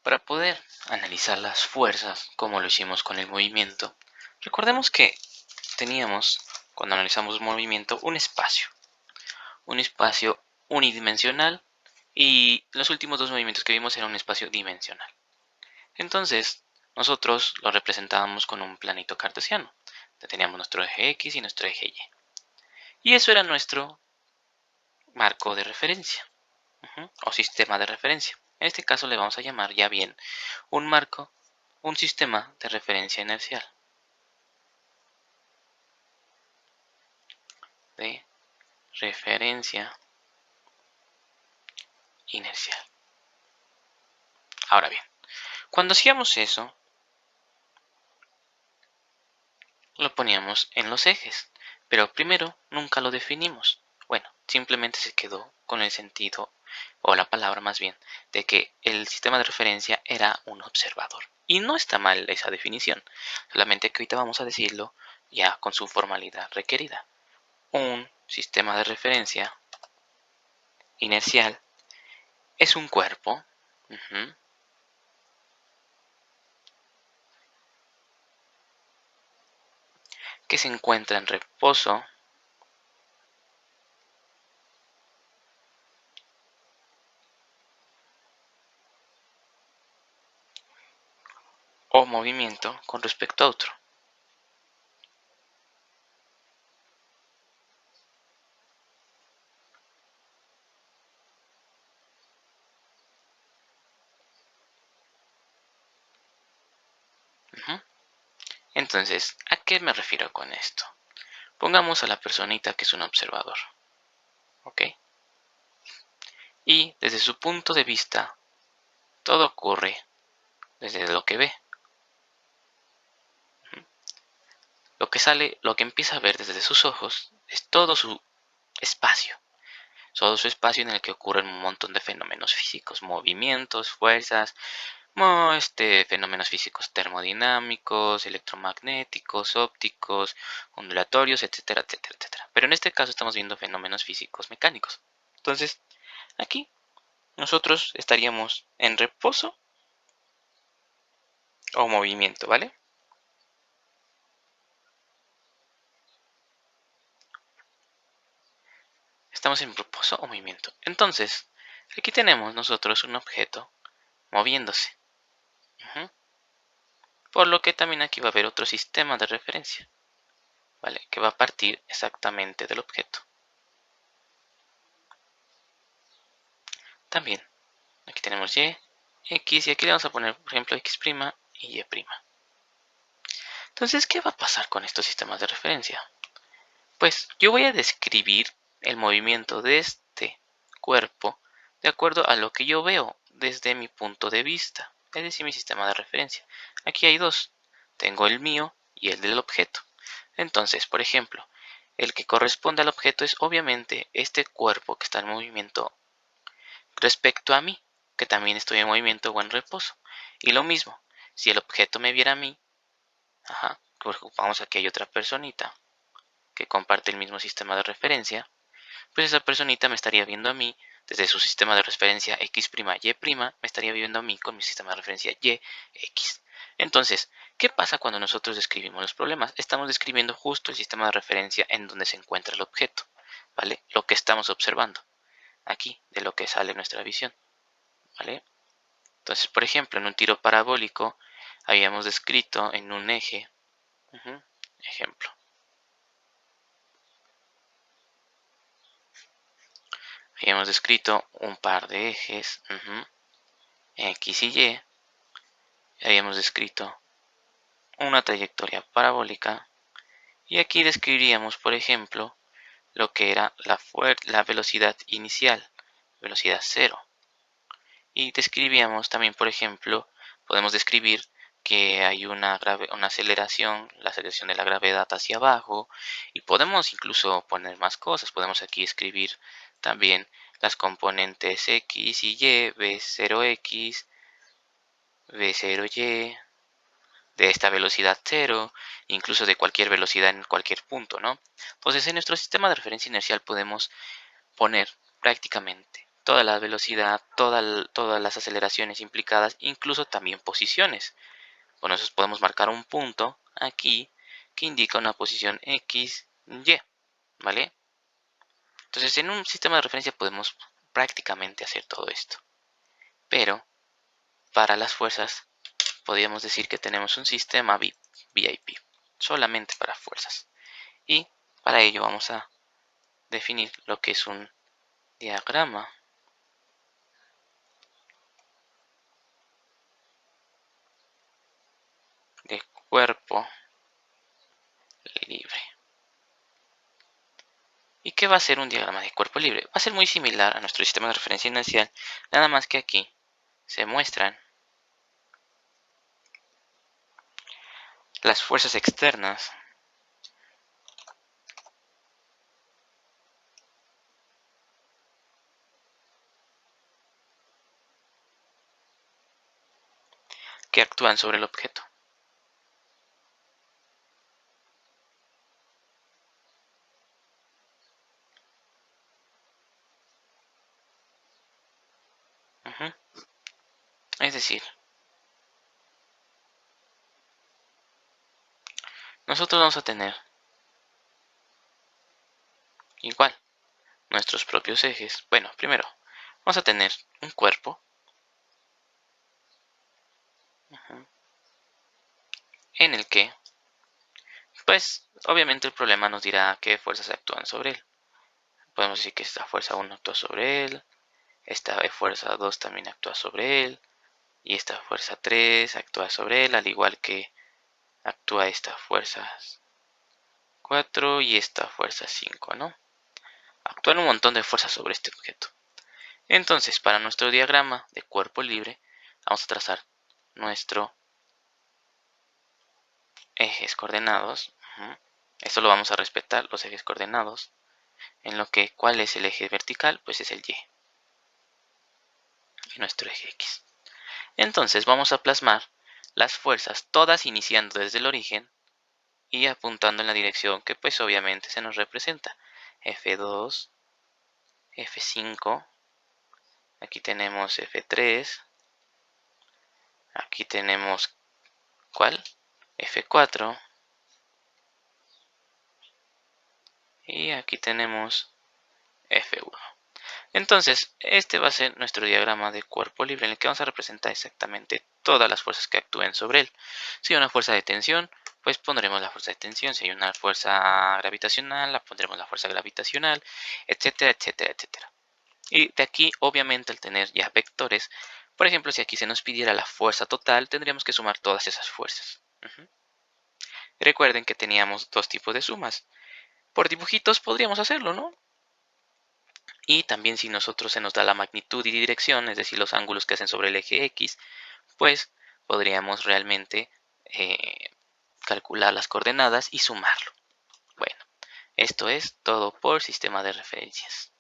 Para poder analizar las fuerzas, como lo hicimos con el movimiento, recordemos que teníamos, cuando analizamos movimiento, un espacio unidimensional, y los últimos dos movimientos que vimos eran un espacio dimensional. Entonces, nosotros lo representábamos con un planito cartesiano. Teníamos nuestro eje X y nuestro eje Y. Y eso era nuestro marco de referencia, o sistema de referencia. En este caso le vamos a llamar ya bien un marco, un sistema de referencia inercial. De referencia inercial. Ahora bien, cuando hacíamos eso, lo poníamos en los ejes, pero primero nunca lo definimos. Bueno, simplemente se quedó con el sentido, o la palabra más bien, de que el sistema de referencia era un observador. Y no está mal esa definición, solamente que ahorita vamos a decirlo ya con su formalidad requerida. Un sistema de referencia inercial es un cuerpo que se encuentra en reposo o movimiento con respecto a otro. Entonces, ¿a qué me refiero con esto? Pongamos a la personita que es un observador, ¿ok? Y desde su punto de vista, todo ocurre desde lo que ve. Lo que sale, lo que empieza a ver desde sus ojos es todo su espacio. Todo su espacio en el que ocurren un montón de fenómenos físicos, movimientos, fuerzas, fenómenos físicos termodinámicos, electromagnéticos, ópticos, ondulatorios, etcétera, etcétera, etcétera. Pero en este caso estamos viendo fenómenos físicos mecánicos. Entonces, aquí nosotros estaríamos en reposo o movimiento, ¿vale? Estamos en reposo o movimiento. Entonces, aquí tenemos nosotros un objeto moviéndose. Por lo que también aquí va a haber otro sistema de referencia, ¿vale? Que va a partir exactamente del objeto. También, aquí tenemos Y, X, y aquí le vamos a poner, por ejemplo, X' y Y'. Entonces, ¿qué va a pasar con estos sistemas de referencia? Pues yo voy a describir el movimiento de este cuerpo de acuerdo a lo que yo veo desde mi punto de vista, es decir, mi sistema de referencia. Aquí hay dos, tengo el mío y el del objeto. Entonces, por ejemplo, el que corresponde al objeto es obviamente este cuerpo que está en movimiento respecto a mí, que también estoy en movimiento o en reposo. Y lo mismo, si el objeto me viera a mí, pues vamos aquí hay otra personita que comparte el mismo sistema de referencia, pues esa personita me estaría viendo a mí desde su sistema de referencia X', Y', me estaría viendo a mí con mi sistema de referencia Y, X. Entonces, ¿qué pasa cuando nosotros describimos los problemas? Estamos describiendo justo el sistema de referencia en donde se encuentra el objeto, ¿vale? Lo que estamos observando, aquí, de lo que sale nuestra visión, ¿vale? Entonces, por ejemplo, en un tiro parabólico, habíamos descrito en un eje, ejemplo, habíamos descrito un par de ejes, X y Y, habíamos descrito una trayectoria parabólica, y aquí describiríamos, por ejemplo, lo que era la velocidad inicial, velocidad cero. Y describíamos también, por ejemplo, podemos describir que hay una aceleración, la aceleración de la gravedad hacia abajo, y podemos incluso poner más cosas. Podemos aquí escribir también las componentes X y Y, V0X, V0Y, de esta velocidad cero, incluso de cualquier velocidad en cualquier punto, ¿no? Entonces, en nuestro sistema de referencia inercial podemos poner prácticamente toda la velocidad, todas las aceleraciones implicadas, incluso también posiciones. Con eso podemos marcar un punto aquí que indica una posición X, Y, ¿vale? Entonces en un sistema de referencia podemos prácticamente hacer todo esto. Pero para las fuerzas podríamos decir que tenemos un sistema VIP, solamente para fuerzas. Y para ello vamos a definir lo que es un diagrama de cuerpo libre. ¿Y qué va a ser un diagrama de cuerpo libre? Va a ser muy similar a nuestro sistema de referencia inercial, nada más que aquí se muestran las fuerzas externas que actúan sobre el objeto. Es decir, nosotros vamos a tener igual nuestros propios ejes. Bueno, primero vamos a tener un cuerpo en el que, pues, obviamente el problema nos dirá qué fuerzas actúan sobre él. Podemos decir que esta fuerza 1 actúa sobre él, esta fuerza 2 también actúa sobre él, y esta fuerza 3 actúa sobre él, al igual que actúa esta fuerza 4 y esta fuerza 5, ¿no? Actúan un montón de fuerzas sobre este objeto. Entonces, para nuestro diagrama de cuerpo libre, vamos a trazar nuestro ejes coordenados. Esto lo vamos a respetar, los ejes coordenados. En lo que, ¿cuál es el eje vertical? Pues es el Y. Y nuestro eje X. Entonces vamos a plasmar las fuerzas, todas iniciando desde el origen y apuntando en la dirección que pues obviamente se nos representa. F2, F5, aquí tenemos F3, aquí tenemos, ¿cuál? F4, y aquí tenemos F1. Entonces, este va a ser nuestro diagrama de cuerpo libre en el que vamos a representar exactamente todas las fuerzas que actúen sobre él. Si hay una fuerza de tensión, pues pondremos la fuerza de tensión. Si hay una fuerza gravitacional, la pondremos la fuerza gravitacional, etcétera, etcétera, etcétera. Y de aquí, obviamente, al tener ya vectores, por ejemplo, si aquí se nos pidiera la fuerza total, tendríamos que sumar todas esas fuerzas. Recuerden que teníamos dos tipos de sumas. Por dibujitos podríamos hacerlo, ¿no? Y también si nosotros se nos da la magnitud y dirección, es decir, los ángulos que hacen sobre el eje X, pues podríamos realmente calcular las coordenadas y sumarlo. Bueno, esto es todo por sistema de referencias.